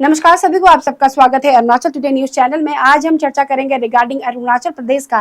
नमस्कार सभी को, आप सबका स्वागत है अरुणाचल टुडे न्यूज चैनल में। आज हम चर्चा करेंगे रिगार्डिंग अरुणाचल प्रदेश का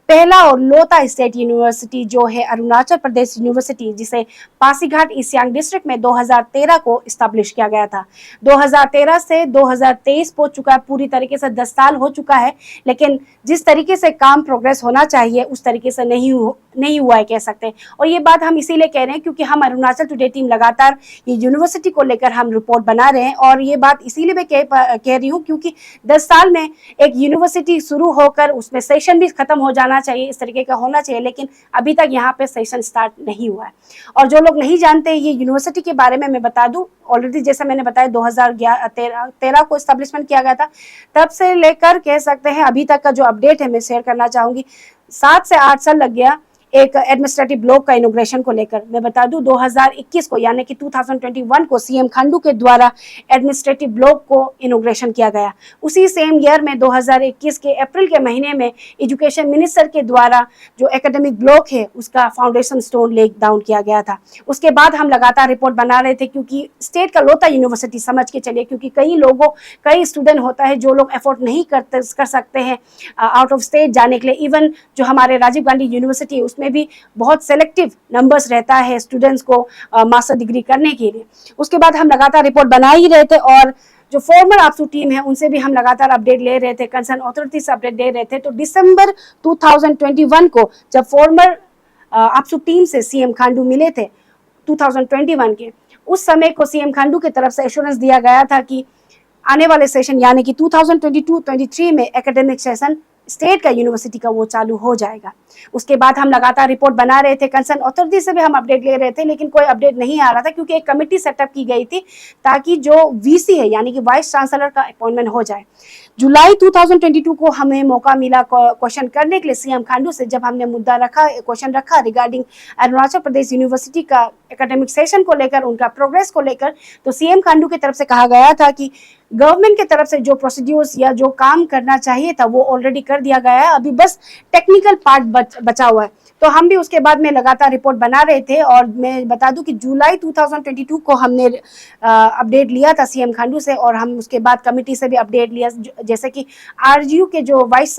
पहला और लोता स्टेट यूनिवर्सिटी जो है अरुणाचल प्रदेश यूनिवर्सिटी, जिसे पासीघाट ईस्ट सियांग डिस्ट्रिक्ट में 2013 को स्टैब्लिश किया गया था। 2013 से 2023 हो चुका है, पूरी तरीके से 10 साल हो चुका है, लेकिन जिस तरीके से काम प्रोग्रेस होना चाहिए उस तरीके से नहीं हुआ है कह सकते हैं। और ये बात हम इसीलिए कह रहे हैं क्योंकि हम अरुणाचल टुडे टीम लगातार ये यूनिवर्सिटी को लेकर हम रिपोर्ट बना रहे हैं। और ये बात इसीलिए मैं कह रही हूँ क्योंकि 10 साल में एक यूनिवर्सिटी शुरू होकर उसमें सेशन भी खत्म हो जाना चाहिए, इस तरीके का होना चाहिए, लेकिन अभी तक यहाँ पे सेशन स्टार्ट नहीं हुआ है। और जो लोग नहीं जानते ये यूनिवर्सिटी के बारे में मैं बता दूं, ऑलरेडी जैसे मैंने बताया 2013 को एस्टेब्लिशमेंट किया गया था। तब से लेकर कह सकते हैं अभी तक का जो अपडेट है मैं शेयर करना चाहूंगी। 7 से 8 साल लग गया एक एडमिनिस्ट्रेटिव ब्लॉक का इनॉग्रेशन को लेकर। मैं बता दूं 2021 को यानी कि 2021 को सीएम खांडू के द्वारा एडमिनिस्ट्रेटिव ब्लॉक को इनॉग्रेशन किया गया। उसी सेम ईयर में 2021 के अप्रैल के महीने में एजुकेशन मिनिस्टर के द्वारा जो एकेडमिक ब्लॉक है उसका फाउंडेशन स्टोन ले डाउन किया गया था। उसके बाद हम लगातार रिपोर्ट बना रहे थे क्योंकि स्टेट का लोता यूनिवर्सिटी समझ के चलिए, क्योंकि कई स्टूडेंट होता है जो लोग एफोर्ड नहीं कर सकते हैं आउट ऑफ स्टेट जाने के लिए। इवन जो हमारे राजीव गांधी यूनिवर्सिटी है उसमें भी बहुत सेलेक्टिव नंबर्स रहता है स्टूडेंट्स को मास्टर डिग्री करने के लिए। उसके बाद हम लगातार रिपोर्ट बना ही रहे थे और जो फॉर्मर आपसू टीम है उनसे भी हम लगातार अपडेट ले रहे थे, कंसर्न अथॉरिटी से अपडेट दे रहे थे। तो दिसंबर 2021 को जब फॉर्मर आपसू टीम से सीएम खांडू मिले थे 2021 के, उस समय को सीएम खांडू की तरफ से एश्योरेंस दिया गया था कि आने वाले सेशन यानी कि 2022-23 में एकेडमिक सेशन स्टेट का यूनिवर्सिटी का वो चालू हो जाएगा। उसके बाद हम लगातार रिपोर्ट बना रहे थे, कंसर्न अथॉरिटी से भी हम अपडेट ले रहे थे, लेकिन कोई अपडेट नहीं आ रहा था क्योंकि एक कमेटी सेटअप की गई थी ताकि जो वीसी है यानी कि वाइस चांसलर का अपॉइंटमेंट हो जाए। जुलाई 2022 को हमें मौका मिला क्वेश्चन करने के लिए सीएम खांडू से। जब हमने क्वेश्चन रखा रिगार्डिंग अरुणाचल प्रदेश यूनिवर्सिटी का एकेडमिक सेशन को लेकर, उनका प्रोग्रेस को लेकर, तो सीएम खांडू की तरफ से कहा गया था कि गवर्नमेंट की तरफ से जो प्रोसीड्यूर्स या जो काम करना चाहिए था वो ऑलरेडी कर दिया गया है, अभी बस टेक्निकल पार्ट बचा हुआ है। तो हम भी उसके बाद में लगातार रिपोर्ट बना रहे थे। और मैं बता दूं कि जुलाई 2022 को हमने अपडेट लिया था सीएम खांडू से, और हम उसके बाद कमेटी से भी अपडेट लिया। जैसे कि आरजीयू के जो वाइस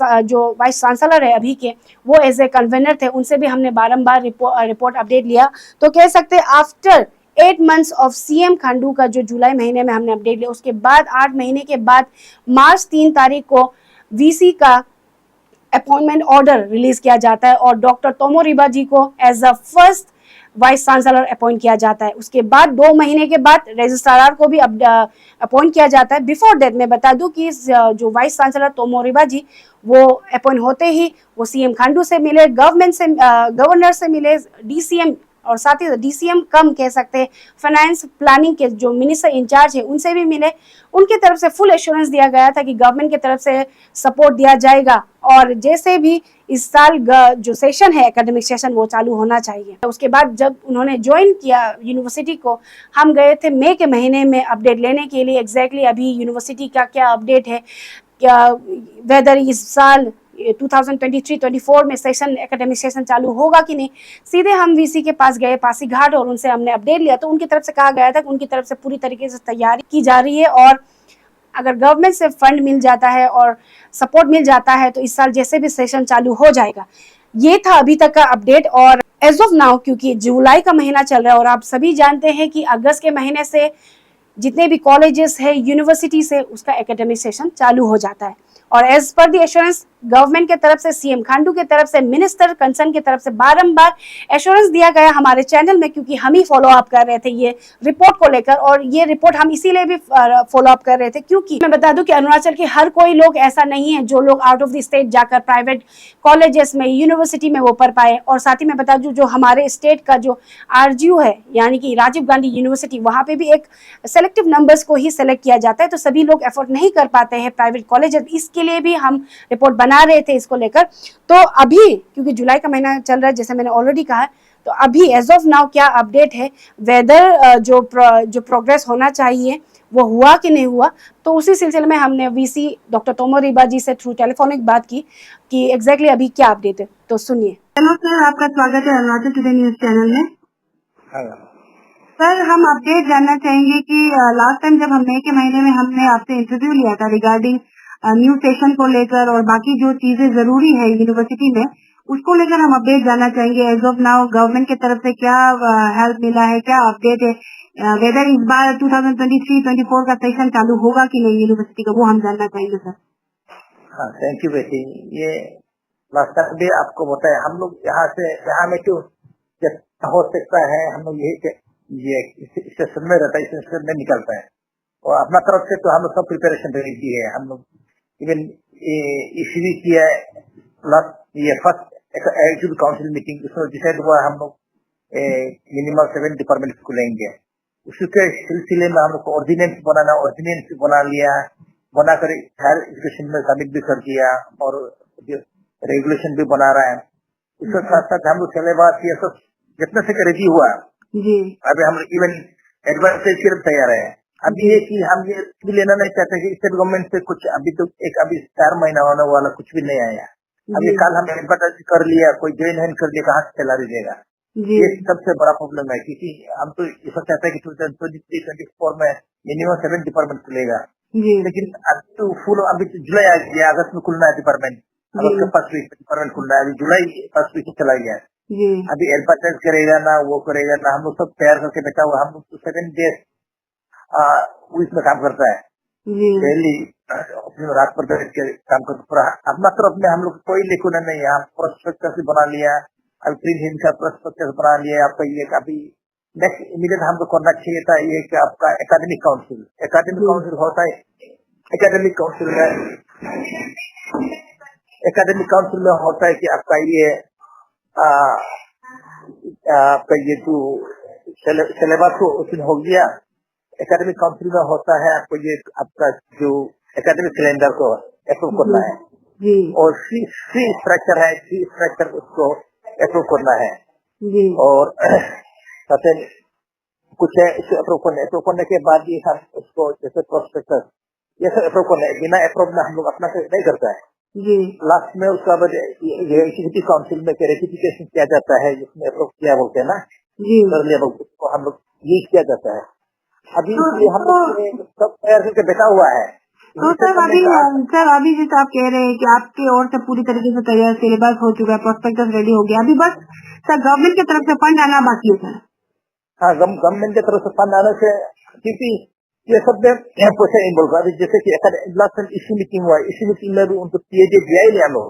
चांसलर है अभी के, वो एज ए कन्वेनर थे, उनसे भी हमने बारंबार रिपोर्ट अपडेट लिया। तो कह सकते हैं after 8 months of CM Khandu का जो जुलाई महीने में हमने अपडेट लिया, उसके बाद 8 महीने के बाद मार्च 3 तारीख को वीसी का अपॉइंटमेंट ऑर्डर रिलीज किया जाता है और डॉक्टर तोमो रिबा जी को as a first vice chancellor appoint किया जाता है। उसके बाद 2 महीने के बाद रजिस्ट्रार को भी अपॉइंट किया जाता है। बिफोर दैट मैं बता दूं कि जो वाइस चांसलर तोमो रिबा जी वो अपॉइंट होते ही वो सीएम खांडू से मिले, गवर्नर से मिले, डीसीएम और साथ ही डीसीएम कम कह सकते हैं फाइनेंस प्लानिंग के जो मिनिस्टर इंचार्ज है उनसे भी मिले। उनकी तरफ से फुल एश्योरेंस दिया गया था कि गवर्नमेंट की तरफ से सपोर्ट दिया जाएगा और जैसे भी इस साल जो सेशन है एकेडमिक सेशन वो चालू होना चाहिए। उसके बाद जब उन्होंने ज्वाइन किया यूनिवर्सिटी को, हम गए थे मई के महीने में अपडेट लेने के लिए एग्जैक्टली अभी यूनिवर्सिटी का क्या अपडेट है, क्या वेदर इस साल 2023-24 में सेशन एकेडमिक सेशन चालू होगा कि नहीं। सीधे हम वीसी के पास गए पासीघाट और उनसे हमने अपडेट लिया। तो उनकी तरफ से कहा गया था कि उनकी तरफ से पूरी तरीके से तैयारी की जा रही है और अगर गवर्नमेंट से फंड मिल जाता है और सपोर्ट मिल जाता है तो इस साल जैसे भी सेशन चालू हो जाएगा। ये था अभी तक का अपडेट। और एज ऑफ नाउ क्योंकि जुलाई का महीना चल रहा है और आप सभी जानते हैं कि अगस्त के महीने से जितने भी कॉलेजेस है यूनिवर्सिटी से उसका एकेडमिक सेशन चालू हो जाता है। और एज पर दी एश्योरेंस गवर्नमेंट के तरफ से, सीएम खांडू के तरफ से, मिनिस्टर कंसर्न के तरफ से बारंबार एश्योरेंस दिया गया हमारे चैनल में, क्योंकि हम ही फॉलो अप कर रहे थे ये रिपोर्ट को लेकर। और ये रिपोर्ट हम इसीलिए भी फॉलो अप कर रहे थे क्योंकि मैं बता दूं कि अरुणाचल के हर कोई लोग ऐसा नहीं है जो लोग आउट ऑफ द स्टेट जाकर प्राइवेट कॉलेजेस में, यूनिवर्सिटी में वो पढ़ पाए। और साथ ही मैं बता दूं जो हमारे स्टेट का जो आरजीयू है यानी कि राजीव गांधी यूनिवर्सिटी, वहां पे भी एक सेलेक्टिव नंबर्स को ही सेलेक्ट किया जाता है, तो सभी लोग एफोर्ड नहीं कर पाते हैं प्राइवेट कॉलेज। इसके लिए भी हम रिपोर्ट बना रहे थे इसको लेकर। तो अभी क्योंकि जुलाई का महीना चल रहा है जैसे मैंने ऑलरेडी कहा, तो अभी एज ऑफ नाउ क्या अपडेट है, वेदर जो प्रोग्रेस होना चाहिए वो हुआ कि नहीं हुआ, तो उसी सिलसिले में हमने वीसी डॉक्टर तोमो रिबा जी से थ्रू टेलीफोनिक बात की कि एग्जैक्टली अभी क्या अपडेट है। तो सुनिए। हेलो सर, आपका स्वागत है अरुणाचल टुडे न्यूज चैनल में। सर हम अपडेट जानना चाहेंगे कि लास्ट टाइम जब हम मई के महीने में हमने आपसे इंटरव्यू लिया था रिगार्डिंग न्यू सेशन को लेकर और बाकी जो चीजें जरूरी है यूनिवर्सिटी में, उसको लेकर हम अपडेट जानना चाहेंगे। एज ऑफ नाउ गवर्नमेंट की तरफ से क्या हेल्प मिला है, क्या अपडेट है, वेदर इस बार 2023-24 का सेशन चालू होगा कि नहीं यूनिवर्सिटी का, वो हम जानना चाहेंगे सर। हाँ, थैंक यू बेटी। ये लास्ट टाइम भी आपको बताया, हम लोग यहाँ में क्यों जितना हो सकता है हम लोग ये स्टेशन में रहता है, स्टेशन में निकलता है और अपना तरफ से तो हम लोग सब प्रिपरेशन रेडी है। हम लोग इवन इसी किया प्लस ये फर्स्ट एग्जीक्यूटिव काउंसिल मीटिंग उसमें डिसाइड हुआ हम लोग मिनिमम 7 डिपार्टमेंट को लेंगे। उसके सिलसिले में हम लोग ऑर्डिनेंस बना लिया, बनाकर हायर एजुकेशन में सबमिट भी कर दिया और रेगुलेशन भी बना रहा है। उसके साथ साथ हम लोग सिलेबस ये सब जितने से रेडी हुआ जी। अभी हम लोग इवन एडवांटेज के लिए तैयार है। अभी ये कि हम ये भी लेना नहीं चाहते कि स्टेट गवर्नमेंट से कुछ अभी तो अभी 4 महीना होने वाला कुछ भी नहीं आया। अभी कल हम एडवर्टाइज कर लिया, कोई ज्वाइन हैंड कर लिया, कहाँ से सैलरी देगा? ये सबसे बड़ा प्रॉब्लम है क्योंकि हम तो ऐसा चाहते हैं कि 2023-24 में मिनिमम 7 डिपार्टमेंट खुलेगा, लेकिन अब तो अभी तो जुलाई आ गया, अगस्त में खुलना है डिपार्टमेंट, अगस्त के फर्स्ट वीक डिपार्टमेंट खुलना है, अभी जुलाई फर्स्ट वीक चला गया। अभी एडवर्टाइज करेगा ना वो करेगा ना, हम लोग सब तैयार करके बैठा हुआ। हम लोग तो 7 डेज वीक में काम करता है, डेली रात पर बैठ के काम करता पूरा अपना तरफ में। हम लोग कोई लिखना नहीं है, हम प्रोस्पेक्टस बना लिया, अभी प्रिंट हिंद का प्रोस्पेक्टस बना लिया। आपका ये काफी नेक्स्ट इमीडिएट हमको करना चाहिए था ये कि आपका एकेडमिक काउंसिल होता है, एकेडमिक काउंसिल में होता है कि आपका ये आपका ये जो सिलेबस हो गया, एकेडमिक काउंसिल में होता है आपको ये आपका जो एकेडमिक कैलेंडर को अप्रूव करना है और फी स्ट्रक्चर है, फी स्ट्रक्चर उसको अप्रूव करना है और साथ कुछ है इसको अप्रूव करने के बाद ही हम उसको जैसे प्रोस्पेक्टस ये सब अप्रूव करना है। बिना अप्रूव में हम लोग अपना नहीं करता है। लास्ट में उसका बाद ये एग्जीक्यूटिव काउंसिल में रेटिफिकेशन किया जाता है, जिसमें अप्रूव किया बोलते हैं ना, कर लिया बोलते उसको हम लोग ये किया जाता है। अभी इसलिए हम लोग सब तैयार करके बैठा हुआ है। तो सर अभी जैसे आप कह रहे हैं कि आपकी ओर से पूरी तरीके से तैयार, सिलेबस हो चुका है, प्रोस्पेक्टस रेडी हो गया, अभी बस सर गवर्नमेंट की तरफ से फंड आना बाकी है सर। हाँ, गवर्नमेंट की तरफ से फंड आने से क्योंकि ये सब में पैसा नहीं बोल रहा। अभी जैसे कि लास्ट टाइम इसी मीटिंग हुआ, इसी मीटिंग में भी उनको पीएजे दिया ही नहीं, हम लोग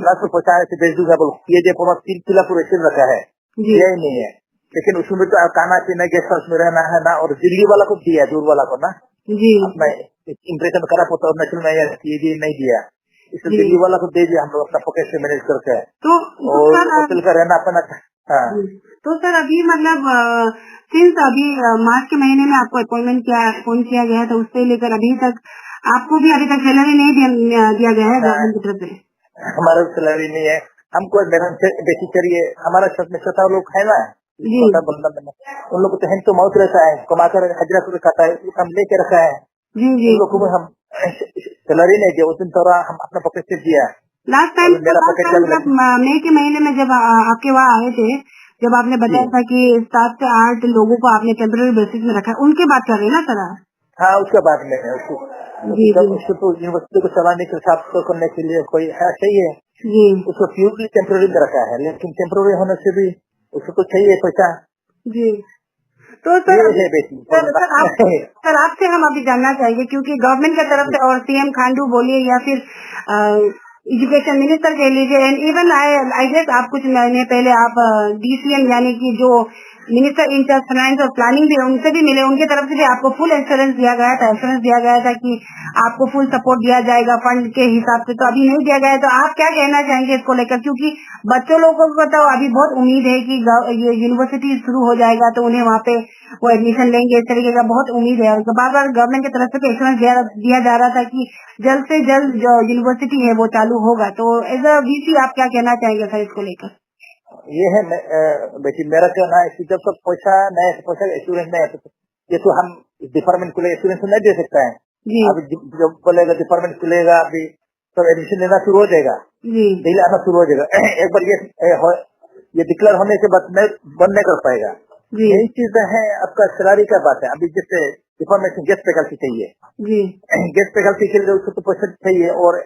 लास्ट में पहुंचाने से भेज दूंगा बोल पीएजे पूरा 3 किला पूरा रखा है, दिया ही नहीं है। लेकिन उसमें तो खाना पीना गेस्ट हाउस में रहना है ना, और दिल्ली वाला को दिया, दूर वाला को ना अपना इम्प्रेशन खराब होता है नेशनल में ये नहीं दिया, इसलिए दिल्ली वाला को दे दिया हम लोग अपना पॉकेट से मैनेज करके और होटल का रहना अपना। हाँ, तो सर अभी मतलब सिंस अभी मार्च के महीने में आपको अपॉइंट किया गया है, तो उससे लेकर अभी तक आपको भी अभी तक सैलरी नहीं दिया गया है गवर्नमेंट की तरफ से? हमारा सैलरी नहीं है, हमको बेसिक चाहिए। हमारा छोटा लोग है ना, उन लोग को तो हैंड टू माउथ रहता है, कमाकर हजरा को खाता है, हम लेके रखा है। उन लोग को हम सैलरी नहीं दिया, उस दिन थोड़ा हम अपना पॉकेट से दिया। लास्ट टाइम मई के महीने में जब आपके वहाँ आए थे, जब आपने बताया था कि 7 से 8 लोगों को आपने टेम्पररी बेसिस में रखा, उनके बात कर रहे हैं ना सर? हाँ, उसके बाद में उसको तो यूनिवर्सिटी को चलाने के साथ करने के लिए कोई है चाहिए, उसको प्योरली टेम्पररी में रखा है, लेकिन टेम्पररी होने से भी उसको तो चाहिए पैसा। तो सर आपसे हम अभी जानना चाहेंगे, क्योंकि गवर्नमेंट की तरफ से और सीएम खांडू बोलिए या फिर एजुकेशन मिनिस्टर कह लीजिए, एंड इवन आई गेस आप कुछ महीने पहले आप डीसीएम यानी कि जो मिनिस्टर इंचार्ज फाइनेंस और प्लानिंग भी उनसे भी मिले, उनकी तरफ से भी आपको फुल एश्योरेंस दिया गया था कि आपको फुल सपोर्ट दिया जाएगा फंड के हिसाब से। तो अभी नहीं दिया गया है, तो आप क्या कहना चाहेंगे इसको लेकर? क्योंकि बच्चों लोगों को तो अभी बहुत उम्मीद है कि ये यूनिवर्सिटी शुरू हो जाएगा तो उन्हें वहाँ पे वो एडमिशन लेंगे, इस तरीके का बहुत उम्मीद है। बार बार गवर्नमेंट की तरफ से एश्योरेंस दिया जा रहा था कि जल्द से जल्द जो यूनिवर्सिटी है वो चालू होगा। तो एज अ वीसी आप क्या कहना चाहेंगे सर इसको लेकर? ये है बेटी, मेरा कहना है कि जब तक पैसा एश्योरेंस नहीं है, ये तो हम डिपार्टमेंट को एश्योरेंस नहीं दे सकता है। अभी जब बोलेगा डिपार्टमेंट खुलेगा, अभी तो एडमिशन लेना शुरू हो जाएगा, दिल्ली आना शुरू हो जाएगा। एक बार ये डिक्लेयर होने के बाद बंद नहीं कर पाएगा, जी यही चीज है। आपका सैलरी का बात है। अभी जैसे इंफॉर्मेशन गेस्ट फैकल्टी चाहिए, जी गेस्ट फैकल्टी के लिए उसको तो पैसा चाहिए, और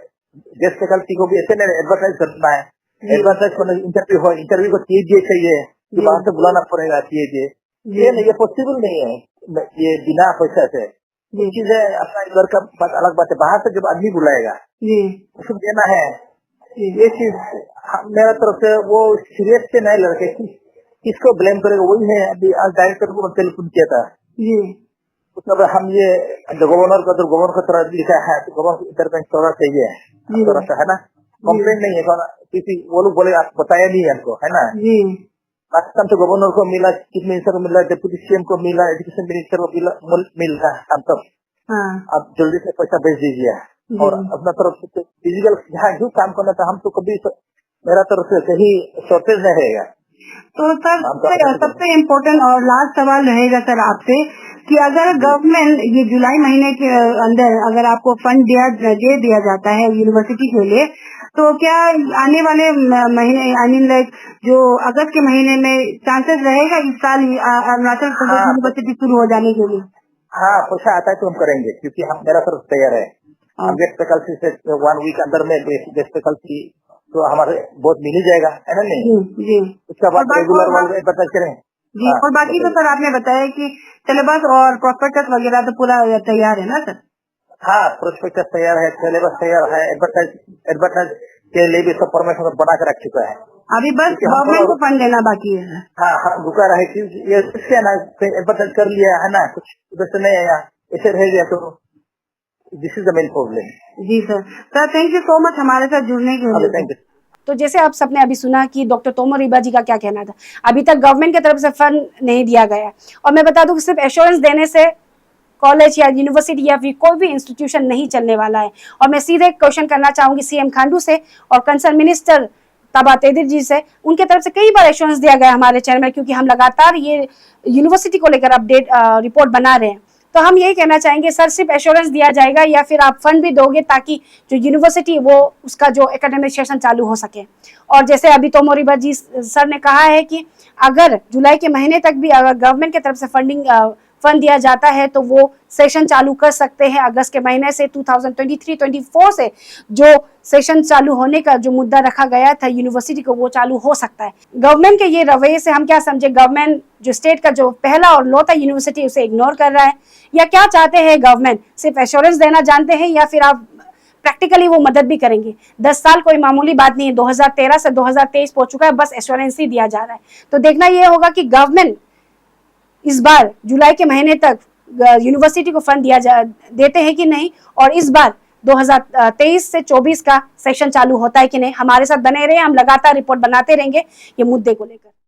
गेस्ट फैकल्टी को भी ऐसे नहीं एडवर्टाइज करना है। एडवर्टाइज करना, इंटरव्यू हो, इंटरव्यू को TJ चाहिए, जी। कि वहां से बुलाना पड़ेगा TJ। ये नहीं, ये पॉसिबल नहीं है ये बिना पैसा से। जी एक चीज है, अपना इधर का बात अलग बात है, बाहर से जब आदमी बुलाएगा जी उसको देना है। जी ये चीज मेरा तरफ से वो सीरियस से नहीं लड़के किसको ब्लेम करेगा, वही है। अभी आज डायरेक्टर को टेलीफोन किया था, जी मतलब हम ये गवर्नर को, गवर्नर को तरह लिखा है तो गवर्नर इंटरवेंशन थोड़ा चाहिए जी थोड़ा सा, है ना। कंप्लेंट नहीं है थोड़ा, किसी वो लोग बोले आप बताया नहीं है हमको, है ना। जी पाकिस्तान तो गवर्नर को मिला, चीफ मिनिस्टर को मिला, डिप्टी CM को मिला, एजुकेशन मिनिस्टर को मिला हम तब। हाँ आप जल्दी से पैसा भेज दीजिए, जी। और अपना तरफ से फिजिकल जहाँ जो काम करना था हम तो कभी मेरा तरफ से कहीं शॉर्टेज नहीं रहेगा। तो सर सबसे इम्पोर्टेंट और लास्ट सवाल रहेगा सर आपसे कि अगर गवर्नमेंट ये जुलाई महीने के अंदर अगर आपको फंड दे दिया जाता है यूनिवर्सिटी के लिए, तो क्या आने वाले महीने आई मीन लाइक जो अगस्त के महीने में चांसेस रहेगा इस साल अरुणाचल प्रदेश यूनिवर्सिटी शुरू हो जाने के लिए? हाँ, पैसा आता है तो हम करेंगे, क्योंकि हम मेरा तरफ तैयार है। हम गेस्ट फैकल्टी से 1 वीक अंदर में गेस्ट फैकल्टी तो हमारे बहुत मिल ही जाएगा, है ना। नहीं जी उसका बाद रेगुलर वाले एडवर्टाइज करें जी। और बाकी तो सर आपने बताया कि सिलेबस और प्रोस्पेक्टस वगैरह तो पूरा तैयार है ना सर? हाँ, प्रोस्पेक्टस तैयार है, सिलेबस तैयार है, एडवर्टाइज के लिए भी सब फॉर्मेशन बना के रख चुका है। अभी बस गवर्नमेंट को फंड देना बाकी है। हाँ हाँ, रुका रहे ये इससे ना एडवर्टाइज कर लिया है ना, कुछ उधर से नहीं आया, ऐसे रह गया तो this is the main problem. जी sir. Sir thank you so much हमारे साथ जुड़ने के लिए। Thank you. तो जैसे आप सबने अभी सुना कि डॉक्टर तोमर रिबा जी का क्या कहना था, अभी तक गवर्नमेंट की तरफ से फंड नहीं दिया गया, और मैं बता दूं कि सिर्फ एश्योरेंस देने से कॉलेज या यूनिवर्सिटी या फिर कोई भी इंस्टीट्यूशन नहीं चलने वाला है। और मैं सीधे क्वेश्चन करना चाहूंगी CM खांडू से और कंसर्न मिनिस्टर तबा तेदिर जी से। उनके तरफ से कई बार एश्योरेंस दिया गया हमारे चैनल में, क्योंकि हम लगातार ये यूनिवर्सिटी को लेकर अपडेट रिपोर्ट बना रहे हैं। तो हम यही कहना चाहेंगे सर, सिर्फ एश्योरेंस दिया जाएगा या फिर आप फंड भी दोगे ताकि जो यूनिवर्सिटी वो उसका जो एकेडमिक सेशन चालू हो सके? और जैसे अभी तोमर रिबा जी सर ने कहा है कि अगर जुलाई के महीने तक भी अगर गवर्नमेंट की तरफ से फंड दिया जाता है तो वो सेशन चालू कर सकते हैं अगस्त के महीने से। 2023-24 से जो सेशन चालू होने का जो मुद्दा रखा गया था यूनिवर्सिटी को, वो चालू हो सकता है। गवर्नमेंट के ये रवैये से हम क्या समझे, गवर्नमेंट जो स्टेट का जो पहला और लौता यूनिवर्सिटी उसे इग्नोर कर रहा है, या क्या चाहते हैं गवर्नमेंट? सिर्फ एश्योरेंस देना जानते हैं या फिर आप प्रैक्टिकली वो मदद भी करेंगे? 10 साल कोई मामूली बात नहीं है, 2013 से 2023 पहुंच चुका है, बस एश्योरेंस ही दिया जा रहा है। तो देखना ये होगा कि गवर्नमेंट इस बार जुलाई के महीने तक यूनिवर्सिटी को फंड देते हैं कि नहीं, और इस बार 2023 से 24 का सेशन चालू होता है कि नहीं। हमारे साथ बने रहे, हम लगातार रिपोर्ट बनाते रहेंगे ये मुद्दे को लेकर।